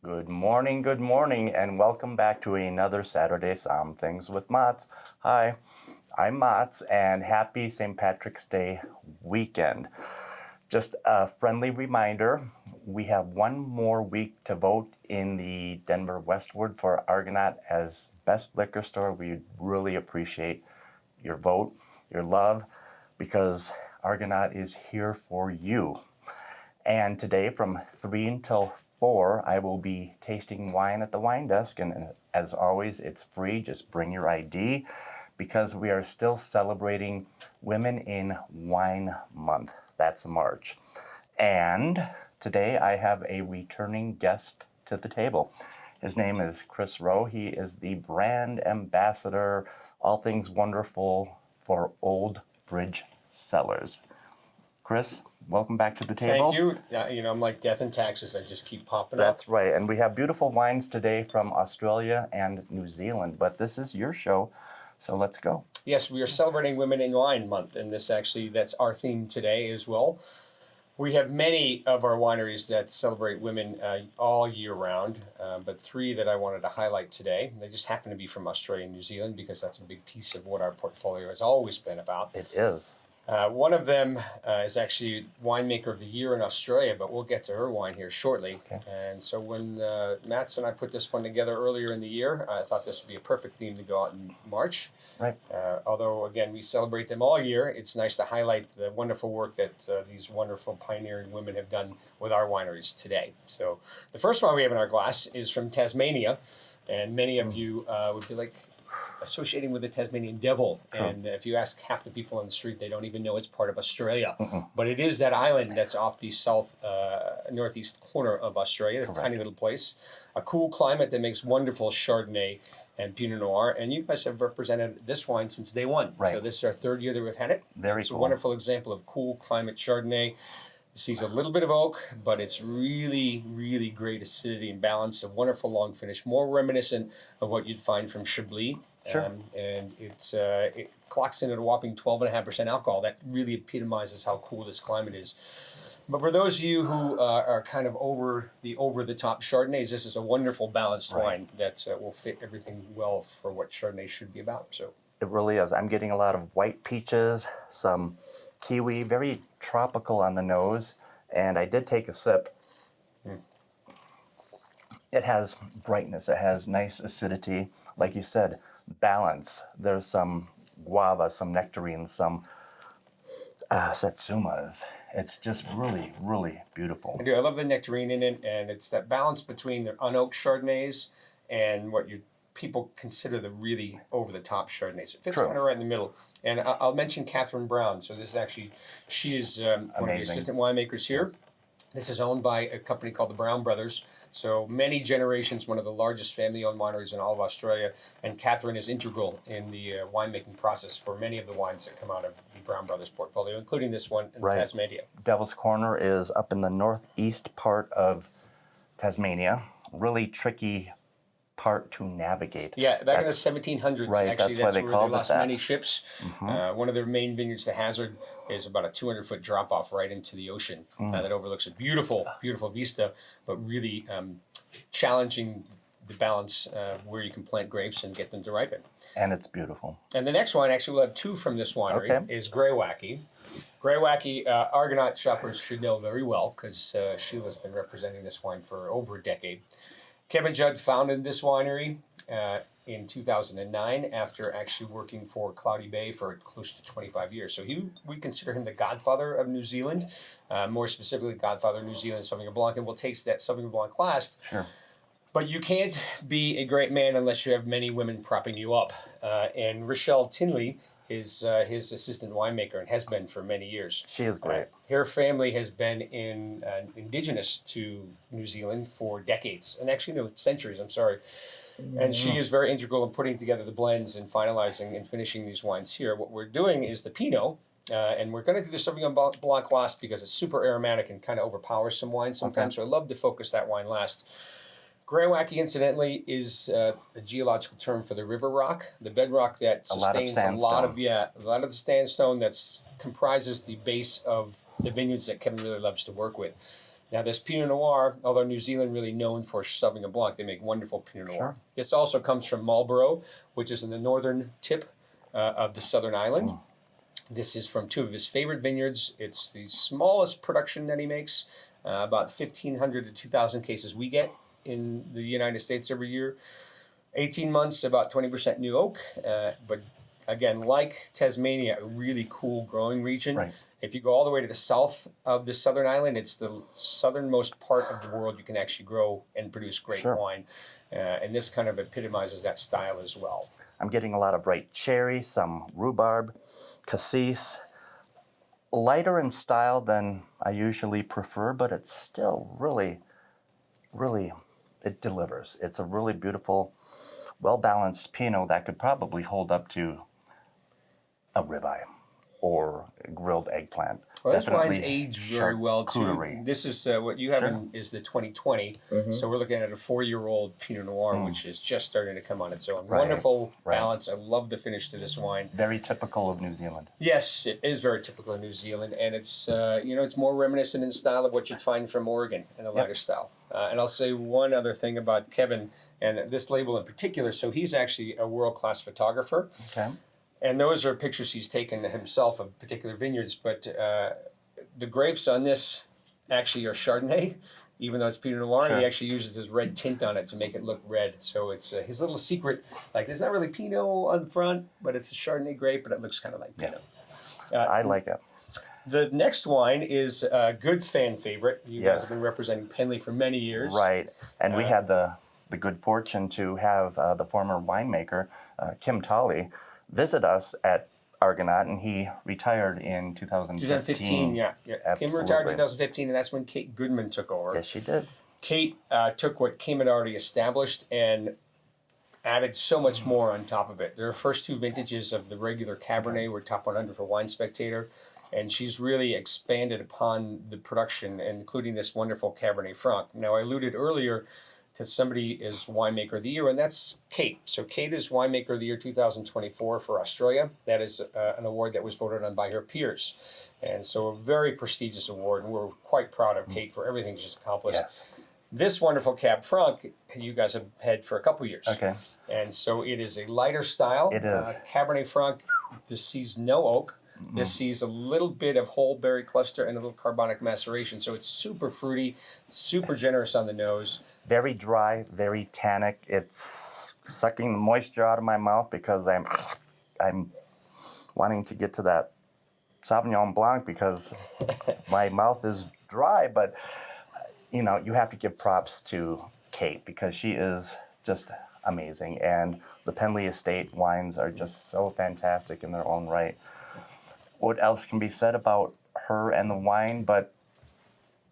good morning, and welcome back to another Saturday Somm-things with Mats. Hi, I'm Mats, and happy St. Patrick's Day weekend. Just a friendly reminder, we have one more week to vote in the Denver Westward for Argonaut as best liquor store. We really appreciate your vote, your love, because Argonaut is here for you. And today from 3 until 4, I will be tasting wine at the wine desk. And as always, it's free. Just bring your ID because we are still celebrating Women in Wine Month. That's March. And today I have a returning guest to the table. His name is Chris Rowe. He is the brand ambassador, all things wonderful for Old Bridge Cellars. Chris, welcome back to the table. Thank you. I'm like death and taxes. I just keep popping up. That's right. And we have beautiful wines today from Australia and New Zealand. But this is your show, so let's go. Yes, we are celebrating Women in Wine Month, and that's our theme today as well. We have many of our wineries that celebrate women all year round, but 3 that I wanted to highlight today. They just happen to be from Australia and New Zealand because that's a big piece of what our portfolio has always been about. It is. One of them is actually winemaker of the year in Australia, but we'll get to her wine here shortly. Okay. And so when Mats and I put this one together earlier in the year, I thought this would be a perfect theme to go out in March. Right. Although, again, we celebrate them all year, it's nice to highlight the wonderful work that these wonderful pioneering women have done with our wineries today. So the first one we have in our glass is from Tasmania, and many of you would be like, associating with the Tasmanian devil. True. And if you ask half the people on the street, they don't even know it's part of Australia. But it is that island that's off the northeast corner of Australia. It's a tiny little place. A cool climate that makes wonderful Chardonnay and Pinot Noir. And you guys have represented this wine since day one. Right. So this is our 3rd year that we've had it. It's cool. A wonderful example of cool climate Chardonnay. It sees a little bit of oak, but it's really, really great acidity and balance. A wonderful long finish, more reminiscent of what you'd find from Chablis. Sure. And it clocks in at a whopping 12.5% alcohol. That really epitomizes how cool this climate is. But for those of you who are kind of over the top Chardonnays, this is a wonderful balanced wine that will fit everything well for what Chardonnay should be about. So it really is. I'm getting a lot of white peaches, some kiwi, very tropical on the nose, and I did take a sip. It has brightness. It has nice acidity. Like you said, balance. There's some guava, some nectarines, some satsumas. It's just really, really beautiful. I do. I love the nectarine in it, and it's that balance between the unoaked Chardonnays and what people consider the really over-the-top Chardonnays. It fits kind of right in the middle. And I'll mention Catherine Brown. So this is actually, she is one of the assistant winemakers here. This is owned by a company called the Brown Brothers. So many generations, one of the largest family-owned wineries in all of Australia. And Catherine is integral in the winemaking process for many of the wines that come out of the Brown Brothers portfolio, including this one in Tasmania. Devil's Corner is up in the northeast part of Tasmania. Really tricky part to navigate. Yeah, back in the 1700s, actually, that's where they lost many ships. One of their main vineyards, the Hazard, is about a 200-foot drop-off right into the ocean that overlooks a beautiful, beautiful vista, but really challenging the balance where you can plant grapes and get them to ripen. And it's beautiful. And the next wine, actually, we'll have 2 from this winery, is Grey Wacky. Grey Wacky, Argonaut shoppers should know very well because Sheila's been representing this wine for over a decade. Kevin Judd founded this winery in 2009 after actually working for Cloudy Bay for close to 25 years. So we consider him the godfather of New Zealand, more specifically godfather of New Zealand Sauvignon Blanc, and we'll taste that Sauvignon Blanc last. Sure. But you can't be a great man unless you have many women propping you up. And Rochelle Tinley is his assistant winemaker and has been for many years. She is great. Her family has been indigenous to New Zealand for decades, and actually no, centuries, I'm sorry. And she is very integral in putting together the blends and finalizing and finishing these wines here. What we're doing is the Pinot, and we're going to do the Sauvignon Blanc last because it's super aromatic and kind of overpowers some wines sometimes, so I love to focus that wine last. Grey Wacky, incidentally, is a geological term for the river rock, the bedrock that sustains a lot of the sandstone that comprises the base of the vineyards that Kevin really loves to work with. Now, this Pinot Noir, although New Zealand really known for Sauvignon Blanc, they make wonderful Pinot Noir. Sure. This also comes from Marlborough, which is in the northern tip of the southern island. Mm. This is from two of his favorite vineyards. It's the smallest production that he makes, about 1,500 to 2,000 cases we get in the United States every year. 18 months, about 20% new oak, but again, like Tasmania, a really cool growing region. Right. If you go all the way to the south of the southern island, it's the southernmost part of the world you can actually grow and produce great Sure. wine. And this kind of epitomizes that style as well. I'm getting a lot of bright cherry, some rhubarb, cassis. Lighter in style than I usually prefer, but it's still really, it delivers. It's a really beautiful, well-balanced Pinot that could probably hold up to a ribeye or grilled eggplant. Well, this wine's Definitely aged very well too. charcuterie. This is what you have Sure. is the 2020. So we're looking at a 4-year-old Pinot Noir, which is just starting to come on its own. Right, Wonderful right. balance. I love the finish to this wine. Very typical of New Zealand. Yes, it is very typical of New Zealand, and it's it's more reminiscent in style of what you'd find from Oregon in a lighter style. And I'll say one other thing about Kevin and this label in particular. So he's actually a world-class photographer. Okay. And those are pictures he's taken himself of particular vineyards. But the grapes on this actually are Chardonnay, even though it's Pinot Noir. Sure. He actually uses this red tint on it to make it look red. So it's his little secret. Like, there's not really Pinot on front, but it's a Chardonnay grape, but it looks kind of like Pinot. I like it. The next wine is a good fan favorite. You guys Yes. have been representing Penley for many years. Right. And we had the good fortune to have the former winemaker, Kim Tolley, visit us at Argonaut, and he retired in 2015. 2015, yeah. Kim Absolutely. retired in 2015, and that's when Kate Goodman took over. Yes, she did. Kate took what Kim had already established and added so much more on top of it. Their first two vintages of the regular Cabernet were top 100 for Wine Spectator, and she's really expanded upon the production, including this wonderful Cabernet Franc. Now, I alluded earlier to somebody is Winemaker of the Year, and that's Kate. So Kate is Winemaker of the Year 2024 for Australia. That is an award that was voted on by her peers. And so a very prestigious award, and we're quite proud of Kate for everything she's accomplished. Yes. This wonderful Cab Franc, you guys have had for a couple years. Okay. And so it is a lighter style. It is. Cabernet Franc, this sees no oak. This sees a little bit of whole berry cluster and a little carbonic maceration. So it's super fruity, super generous on the nose. Very dry, very tannic. It's sucking the moisture out of my mouth because I'm wanting to get to that Sauvignon Blanc because my mouth is dry. But, you have to give props to Kate because she is just amazing. And the Penley Estate wines are just so fantastic in their own right. What else can be said about her and the wine? But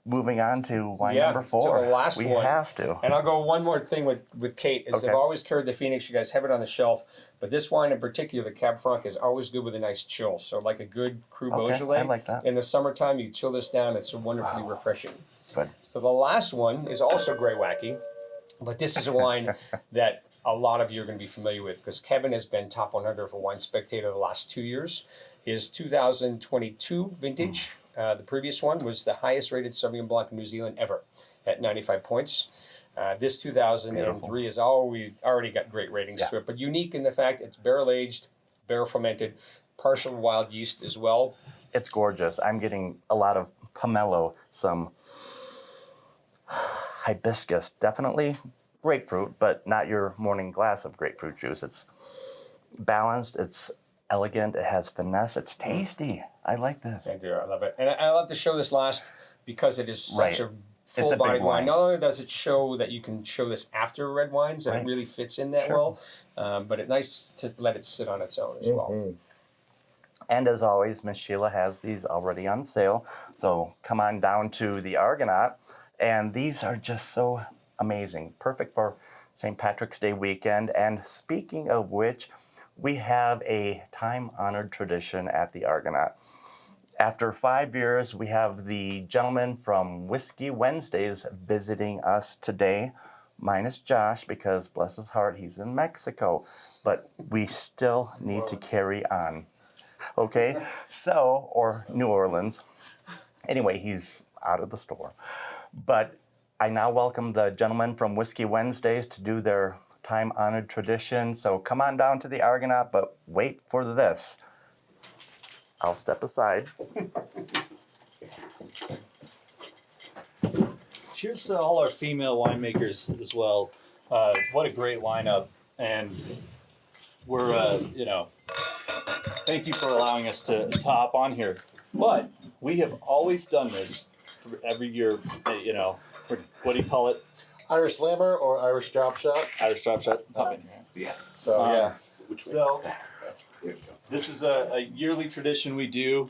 moving on to wine number 4. To the last we one. have to. And I'll go one more thing with Kate. Is Okay. I've always carried the Phoenix. You guys have it on the shelf. But this wine in particular, the Cab Franc, is always good with a nice chill. So like a good Cru Beaujolais. I like that. In the summertime, you chill this down. It's wonderfully refreshing. Good. So the last one is also Grey Wacky. But this is a wine that a lot of you are going to be familiar with because Kevin has been top 100 for Wine Spectator the last 2 years. His 2022 vintage, the previous one, was the highest rated Sauvignon Blanc in New Zealand ever at 95 points. This 2003 has already got great ratings to it, but unique in the fact it's barrel aged, barrel fermented, partial wild yeast as well. It's gorgeous. I'm getting a lot of pomelo, some hibiscus, definitely grapefruit, but not your morning glass of grapefruit juice. It's balanced, it's elegant, it has finesse, it's tasty. I like this. I do, I love it. And I love to show this last because it is such Right. a It's a big full-bodied wine. wine. Not only does it show that you can show this after red wines, and Right. it really fits in that Sure. well, but it's nice to let it sit on its own as well. And as always, Miss Sheila has these already on sale. So come on down to the Argonaut. And these are just so amazing. Perfect for St. Patrick's Day weekend. And speaking of which, we have a time-honored tradition at the Argonaut. After 5 years, we have the gentleman from Whiskey Wednesdays visiting us today, minus Josh, because bless his heart, he's in Mexico. But we still need to carry on. Okay? So, or New Orleans. Anyway, he's out of the store. But I now welcome the gentlemen from Whiskey Wednesdays to do their time-honored tradition. So come on down to the Argonaut, but wait for this. I'll step aside. Cheers to all our female winemakers as well. What a great lineup. And we're, thank you for allowing us to hop on here. But we have always done this for every year, what do you call it? Irish Slammer or Irish Drop Shot. Irish drop shot. Hop in here. Yeah. So, yeah. So, this is a yearly tradition we do,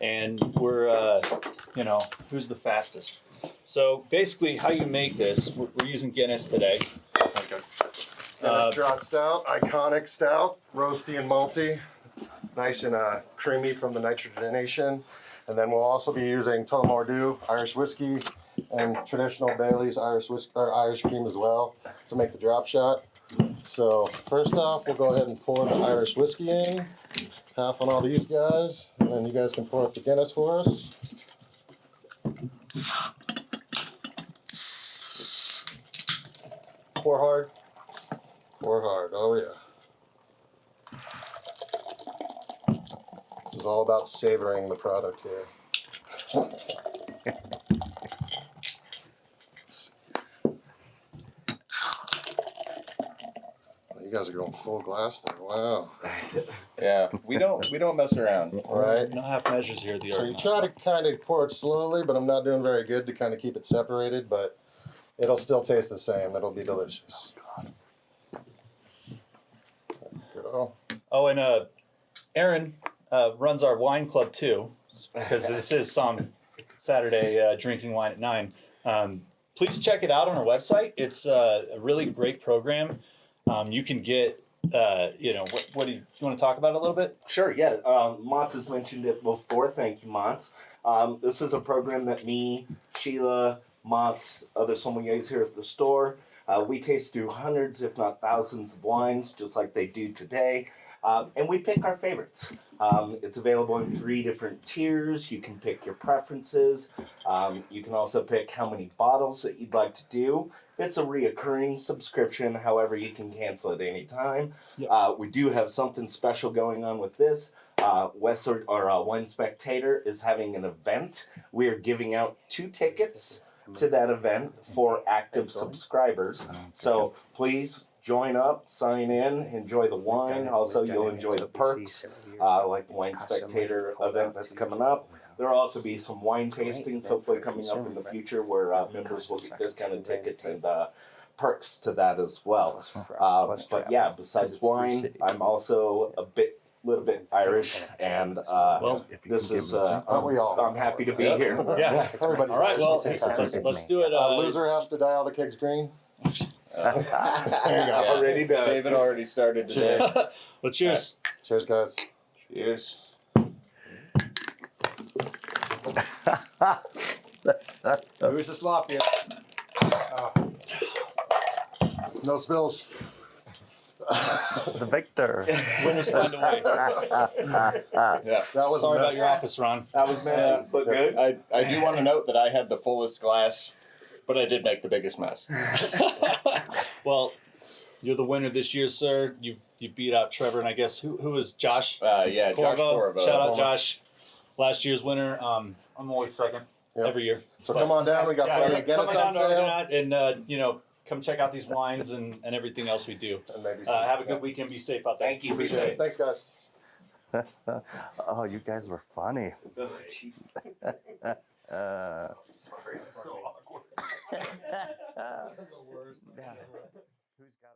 and we're, who's the fastest? So, basically, how you make this, we're using Guinness today. Okay. Guinness Draught Stout, iconic stout, roasty and malty, nice and creamy from the nitrogenation. And then we'll also be using Tullamore Dew, Irish whiskey, and traditional Bailey's Irish whiskey or Irish cream as well to make the drop shot. So first off, we'll go ahead and pour the Irish whiskey in, half on all these guys, and then you guys can pour up the Guinness for us. Pour hard. Pour hard, oh yeah. It's all about savoring the product here. You guys are going full glass there. Wow. Yeah, we don't mess around. All right. No half measures here at the So you Argonaut. try to kind of pour it slowly, but I'm not doing very good to kind of keep it separated, but it'll still taste the same. It'll be delicious. Go. Oh, and Aaron runs our wine club too, because this is some Saturday drinking wine at 9. Please check it out on our website. It's a really great program. You can get, what do you want to talk about it a little bit? Sure, yeah. Mott's has mentioned it before. Thank you, Mott's. This is a program that me, Sheila, Mott's, other sommeliers here at the store, we taste through hundreds, if not thousands of wines, just like they do today. And we pick our favorites. It's available in 3 different tiers. You can pick your preferences. You can also pick how many bottles that you'd like to do. It's a reoccurring subscription, however, you can cancel at any time. Yep. We do have something special going on with this. Wine Spectator is having an event. We are giving out 2 tickets to that event for active subscribers. So please join up, sign in, enjoy the wine. Also, you'll enjoy the perks, like the Wine Spectator event that's coming up. There will also be some wine tastings hopefully coming up in the future where members will get discounted tickets and perks to that as well. But yeah, besides wine, I'm also little bit Irish, and this is I'm happy to be here. Yeah. Everybody's All right, well, Irish. let's do it. Loser has to dye all the kegs green. There you go. Already done. David already started today. Well, cheers. Cheers, guys. Cheers. Who's the sloppiest? No spills. The victor. Winners find a way. Yeah. That was Sorry a about mess. your office, Ron. That was messy, but good. I do want to note that I had the fullest glass, but I did make the biggest mess. Well, you're the winner this year, sir. You beat out Trevor, and I guess who was Josh? Yeah, Josh Corvo. Shout out Josh, last year's winner. I'm always second every year. So come on down. We got plenty of Guinness come on on down to sale. Argonaut and come check out these wines and everything else we do. And maybe Have a good weekend. Be safe out there. Thank you. Be Appreciate it. safe. Thanks, guys. Oh, you guys were funny. So awkward. Yeah. Who's got